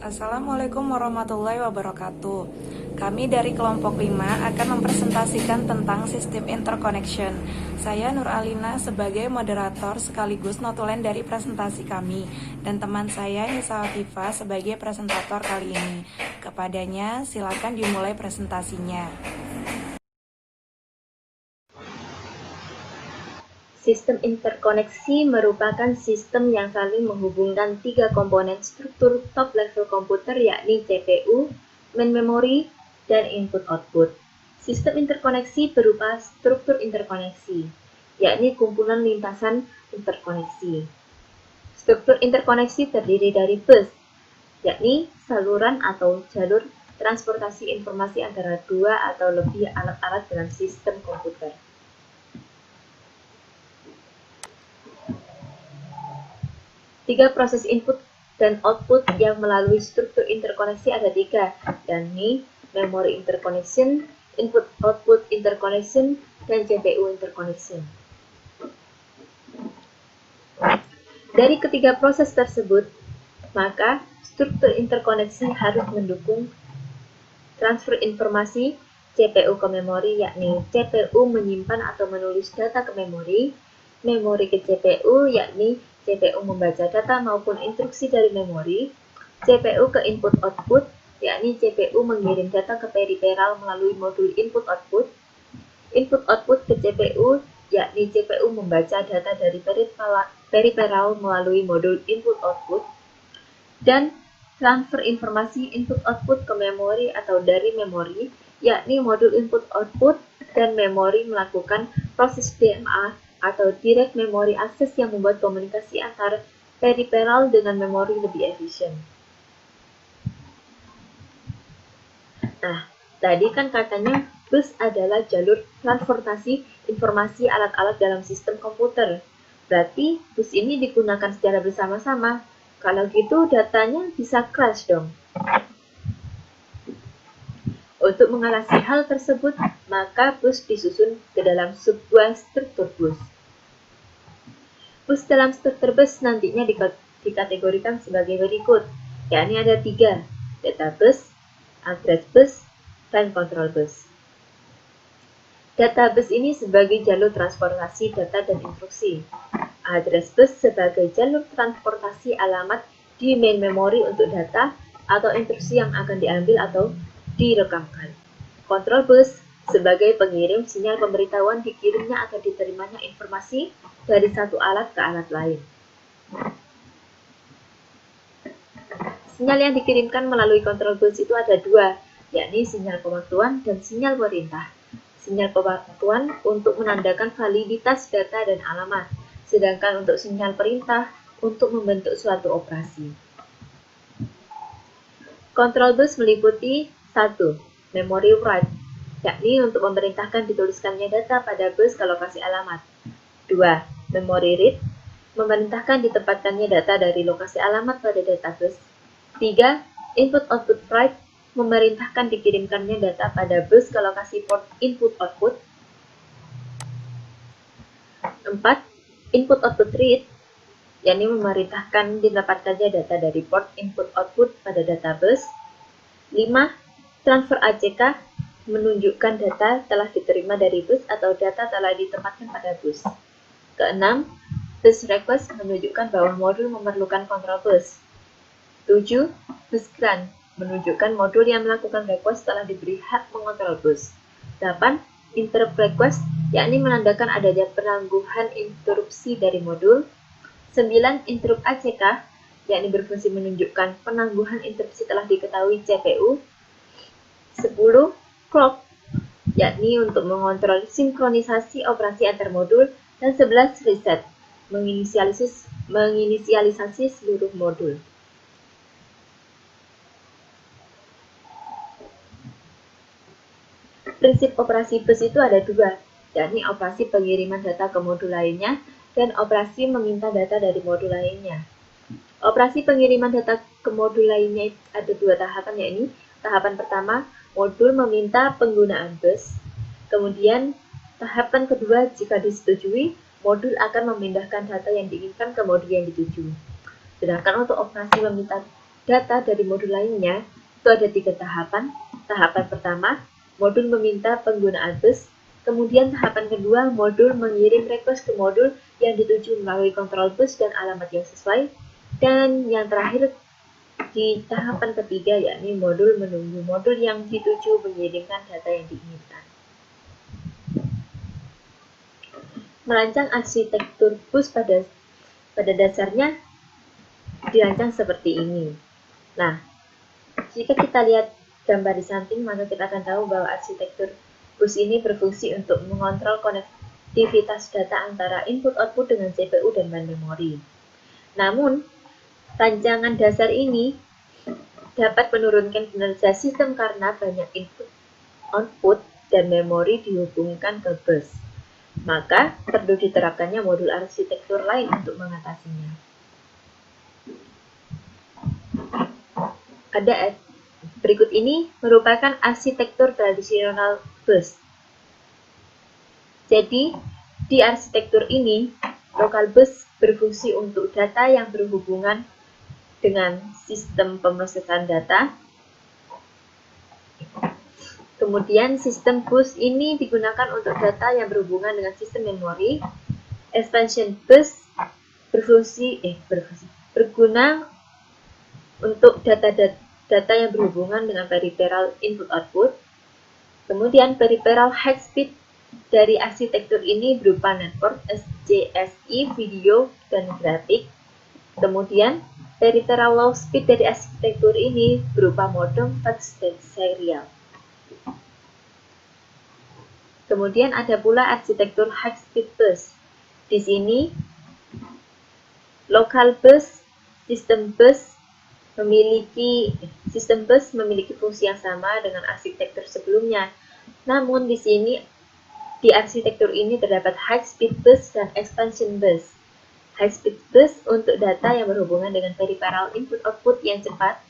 Assalamualaikum warahmatullahi wabarakatuh. Kami dari kelompok 5 akan mempresentasikan tentang sistem interconnection. Saya Nur Alina sebagai moderator sekaligus notulen dari presentasi kami, dan teman saya Nisa Afifah sebagai presentator kali ini. Kepadanya silakan dimulai presentasinya. Sistem interkoneksi merupakan sistem yang saling menghubungkan tiga komponen struktur top-level komputer, yakni CPU, main memory, dan input-output. Sistem interkoneksi berupa struktur interkoneksi, yakni kumpulan lintasan interkoneksi. Struktur interkoneksi terdiri dari bus, yakni saluran atau jalur transportasi informasi antara dua atau lebih alat-alat dalam sistem komputer. Tiga proses input dan output yang melalui struktur interkoneksi ada tiga, yakni memory interconnection, input-output interconnection, dan CPU interconnection. Dari ketiga proses tersebut, maka struktur interkoneksi harus mendukung transfer informasi CPU ke memori, yakni CPU menyimpan atau menulis data ke memori, memori ke CPU, yakni CPU membaca data maupun instruksi dari memori, CPU ke input-output, yakni CPU mengirim data ke periferal melalui modul input-output, input-output ke CPU, yakni CPU membaca data dari periferal melalui modul input-output, dan transfer informasi input-output ke memori atau dari memori, yakni modul input-output dan memori melakukan proses DMA atau Direct Memory Access yang membuat komunikasi antar periferal dengan memori lebih efisien. Nah, tadi kan katanya bus adalah jalur transportasi informasi alat-alat dalam sistem komputer. Berarti bus ini digunakan secara bersama-sama. Kalau gitu datanya bisa crash dong. Untuk mengatasi hal tersebut, maka bus disusun ke dalam sebuah struktur bus. Bus dalam struktur bus nantinya dikategorikan sebagai berikut, yakni ada tiga, data bus, address bus, dan control bus. Data bus ini sebagai jalur transportasi data dan instruksi. Address bus sebagai jalur transportasi alamat di main memory untuk data atau instruksi yang akan diambil atau direkamkan. Control bus sebagai pengirim sinyal pemberitahuan dikirimnya atau diterimanya informasi dari satu alat ke alat lain. Sinyal yang dikirimkan melalui control bus itu ada dua, yakni sinyal pemantauan dan sinyal perintah. Sinyal pemantauan untuk menandakan validitas data dan alamat, sedangkan untuk sinyal perintah untuk membentuk suatu operasi. Control bus meliputi 1. Memory write, yakni untuk memerintahkan dituliskannya data pada bus ke lokasi alamat. 2. Memory read, memerintahkan ditempatkannya data dari lokasi alamat pada data bus. 3. Input-output write, memerintahkan dikirimkannya data pada bus ke lokasi port input-output. 4. Input-output read, yakni memerintahkan didapatkannya data dari port input-output pada data bus. 5. Transfer ACK, menunjukkan data telah diterima dari bus atau data telah ditempatkan pada bus. Keenam, bus request menunjukkan bahwa modul memerlukan control bus. 7. Bus grant, menunjukkan modul yang melakukan request telah diberi hak mengontrol bus. 8. Interrupt request, yakni menandakan adanya penangguhan interupsi dari modul. 9. Interrupt ACK, yakni berfungsi menunjukkan penangguhan interupsi telah diketahui CPU. 10. Clock, yakni untuk mengontrol sinkronisasi operasi antar modul. Dan 11. Reset, menginisialisasi seluruh modul. Prinsip operasi bus itu ada dua, yakni operasi pengiriman data ke modul lainnya dan operasi meminta data dari modul lainnya. Operasi pengiriman data ke modul lainnya ada dua tahapan, yakni tahapan pertama, modul meminta penggunaan bus. Kemudian tahapan kedua, jika disetujui, modul akan memindahkan data yang diinginkan ke modul yang dituju. Sedangkan untuk operasi meminta data dari modul lainnya, itu ada 3 tahapan. Tahapan pertama, modul meminta penggunaan bus. Kemudian tahapan kedua, modul mengirim request ke modul yang dituju melalui kontrol bus dan alamat yang sesuai. Dan yang terakhir di tahapan ketiga, yakni modul menunggu modul yang dituju mengirimkan data yang diinginkan. Merancang arsitektur bus pada dasarnya dirancang seperti ini. Nah, jika kita lihat gambar di samping, maka kita akan tahu bahwa arsitektur bus ini berfungsi untuk mengontrol konektivitas data antara input-output dengan CPU dan bahan memori. Namun, rancangan dasar ini dapat menurunkan kinerja sistem karena banyak input, output, dan memori dihubungkan ke bus. Maka, perlu diterapkannya modul arsitektur lain untuk mengatasinya. Berikut ini merupakan arsitektur tradisional bus. Jadi, di arsitektur ini, local bus berfungsi untuk data yang berhubungan dengan sistem pemrosesan data. Kemudian, sistem bus ini digunakan untuk data yang berhubungan dengan sistem memori. Expansion bus berguna untuk data yang berhubungan dengan peripheral input-output. Kemudian peripheral high speed dari arsitektur ini berupa network, SCSI, video, dan grafik. Kemudian peripheral low speed dari arsitektur ini berupa modem, fax, dan serial. Kemudian ada pula arsitektur high speed bus. Di sini local bus, sistem bus memiliki fungsi yang sama dengan arsitektur sebelumnya. Namun di sini di arsitektur ini terdapat high speed bus dan expansion bus. High speed bus untuk data yang berhubungan dengan peripheral input-output yang cepat,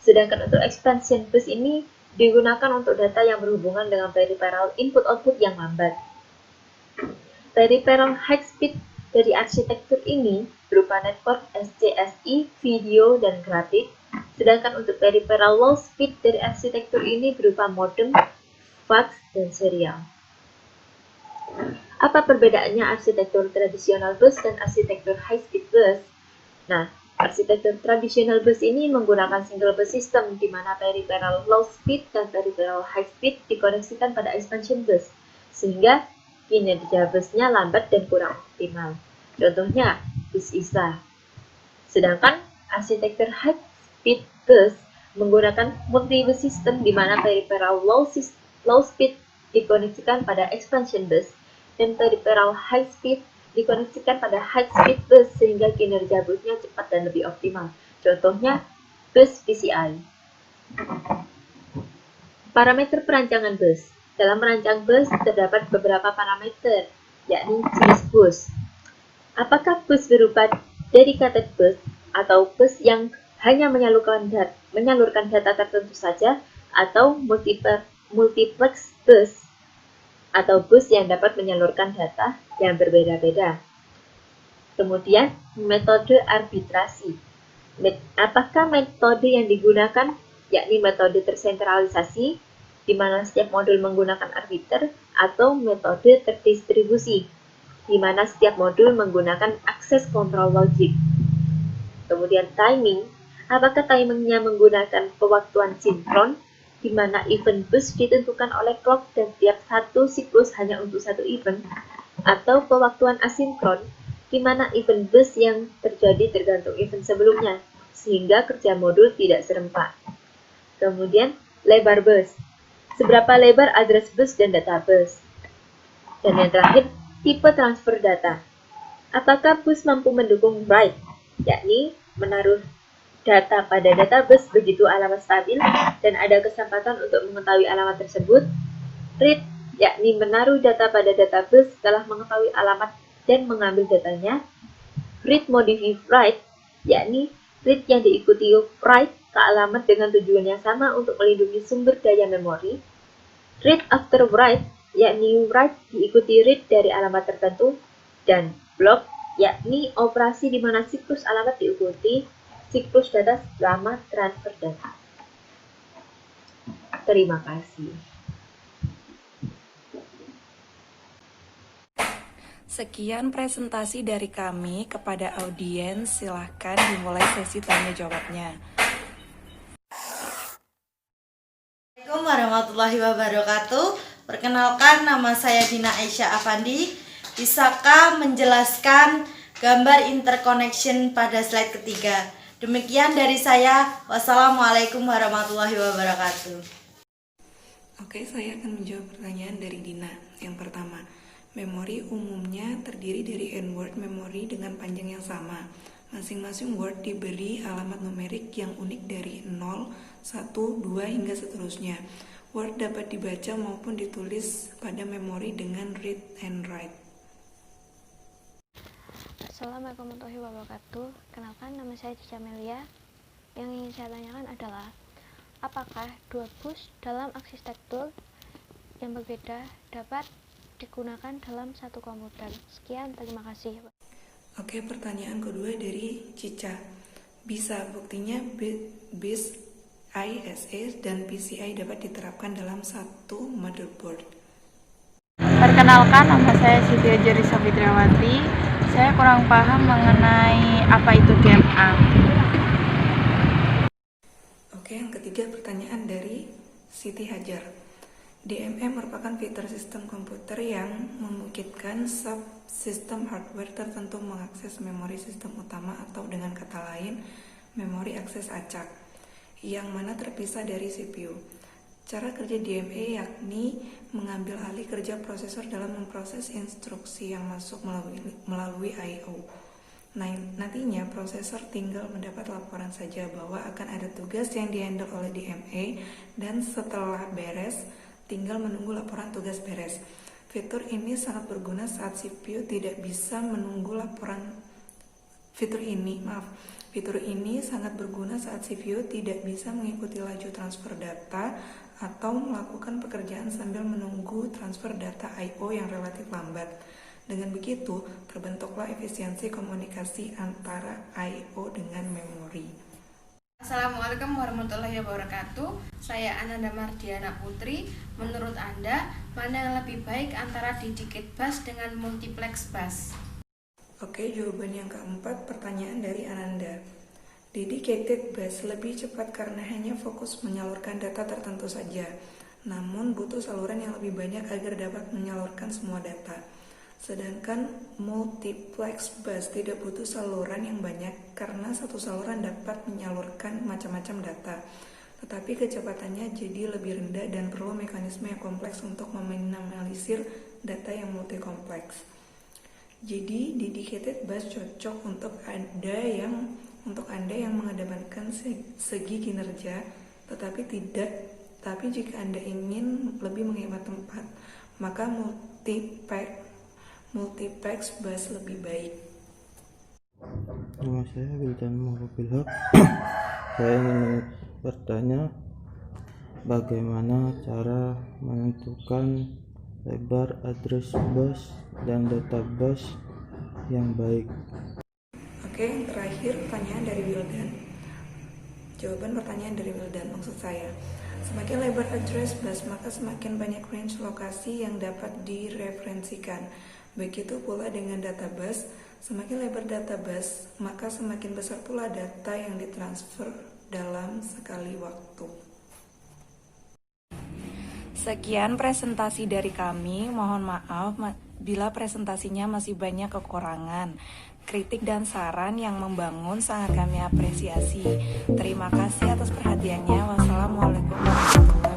sedangkan untuk expansion bus ini digunakan untuk data yang berhubungan dengan peripheral input-output yang lambat. Peripheral high speed dari arsitektur ini berupa network, SCSI, video, dan grafik, sedangkan untuk peripheral low speed dari arsitektur ini berupa modem, fax, dan serial. Apa perbedaannya arsitektur tradisional bus dan arsitektur high speed bus? Nah, arsitektur tradisional bus ini menggunakan single bus system di mana peripheral low speed dan peripheral high speed dikoneksikan pada expansion bus, sehingga kinerja busnya lambat dan kurang optimal. Contohnya, bus ISA. Sedangkan arsitektur high speed bus menggunakan multi-bus system di mana peripheral low speed dikoneksikan pada expansion bus dan peripheral high speed dikoneksikan pada high speed bus sehingga kinerja busnya cepat dan lebih optimal. Contohnya, bus PCI. Parameter perancangan bus. Dalam merancang bus terdapat beberapa parameter, yakni jenis bus. Apakah bus berupa dedicated bus atau bus yang hanya menyalurkan data tertentu saja, atau multiplex bus atau bus yang dapat menyalurkan data yang berbeda-beda. Kemudian, metode arbitrasi. Apakah metode yang digunakan yakni metode tersentralisasi, di mana setiap modul menggunakan arbiter, atau metode terdistribusi, di mana setiap modul menggunakan akses kontrol logik. Kemudian timing, apakah timingnya menggunakan pewaktuan sinkron, di mana event bus ditentukan oleh clock dan tiap satu siklus hanya untuk satu event, atau pewaktuan asinkron, di mana event bus yang terjadi tergantung event sebelumnya, sehingga kerja modul tidak serempak. Kemudian, lebar bus. Seberapa lebar address bus dan data bus. Dan yang terakhir, tipe transfer data. Apakah bus mampu mendukung write, yakni menaruh data pada database begitu alamat stabil dan ada kesempatan untuk mengetahui alamat tersebut. Read, yakni menaruh data pada database setelah mengetahui alamat dan mengambil datanya. Read modify write, yakni read yang diikuti write ke alamat dengan tujuan yang sama untuk melindungi sumber daya memori. Read after write, yakni write diikuti read dari alamat tertentu. Dan block, yakni operasi di mana siklus alamat diikuti siklus data selama transfer data. Terima kasih. Sekian presentasi dari kami kepada audiens. Silahkan dimulai sesi tanya jawabnya. Assalamualaikum warahmatullahi wabarakatuh. Perkenalkan, nama saya Dina Aisyah Afandi. Bisakah menjelaskan gambar interconnection pada slide ketiga? Demikian dari saya. Wassalamualaikum warahmatullahi wabarakatuh. Oke, saya akan menjawab pertanyaan dari Dina. Yang pertama, memori umumnya terdiri dari n-word memori dengan panjang yang sama. Masing-masing word diberi alamat numerik yang unik dari 0, 1, 2, hingga seterusnya. Word dapat dibaca maupun ditulis pada memori dengan read and write. Assalamualaikum warahmatullahi wabarakatuh. Kenalkan, nama saya Cica Melia. Yang ingin saya tanyakan adalah, apakah dua bus dalam arsitektur yang berbeda dapat digunakan dalam satu komputer? Sekian, terima kasih. Oke, pertanyaan kedua dari Cica. Bisa, buktinya BIS ISA dan PCI dapat diterapkan dalam satu motherboard. Perkenalkan, nama saya Siti Ajarisa Fitriawati. Saya kurang paham mengenai apa itu DMA. Oke, yang ketiga pertanyaan dari Siti Hajar. DMA merupakan fitur sistem komputer yang memungkinkan subsistem hardware tertentu mengakses memori sistem utama atau dengan kata lain, memori akses acak, yang mana terpisah dari CPU. Cara kerja DMA yakni mengambil alih kerja prosesor dalam memproses instruksi yang masuk melalui I/O. Nantinya prosesor tinggal mendapat laporan saja bahwa akan ada tugas yang dihandle oleh DMA, dan setelah beres, tinggal menunggu laporan tugas beres. Fitur ini sangat berguna saat CPU tidak bisa menunggu laporan. Fitur ini sangat berguna saat CPU tidak bisa mengikuti laju transfer data atau melakukan pekerjaan sambil menunggu transfer data I/O yang relatif lambat. Dengan begitu, terbentuklah efisiensi komunikasi antara I/O dengan memori. Assalamualaikum warahmatullahi wabarakatuh. Saya Ananda Mardiana Putri. Menurut Anda, mana yang lebih baik antara dedicated bus dengan multiplex bus? Oke, jawaban yang keempat, pertanyaan dari Ananda. Dedicated bus lebih cepat karena hanya fokus menyalurkan data tertentu saja, namun butuh saluran yang lebih banyak agar dapat menyalurkan semua data. Sedangkan multiplex bus tidak butuh saluran yang banyak karena satu saluran dapat menyalurkan macam-macam data, tetapi kecepatannya jadi lebih rendah dan perlu mekanisme yang kompleks untuk meminimalisir data yang multi-kompleks. Jadi dedicated bus cocok untuk Anda yang mengedepankan segi kinerja, tapi jika Anda ingin lebih menghemat tempat, maka multiplex bus lebih baik. Nama saya Wildan Muhabilhaq. Saya ingin bertanya, bagaimana cara menentukan lebar address bus dan data bus yang baik? Oke, yang terakhir pertanyaan dari Wildan. Jawaban pertanyaan dari Wildan, maksud saya, semakin lebar address bus, maka semakin banyak range lokasi yang dapat direferensikan. Begitu pula dengan data bus, semakin lebar data bus, maka semakin besar pula data yang ditransfer dalam sekali waktu. Sekian presentasi dari kami. Mohon maaf bila presentasinya masih banyak kekurangan. Kritik dan saran yang membangun sangat kami apresiasi. Terima kasih atas perhatiannya. Wassalamualaikum warahmatullahi wabarakatuh.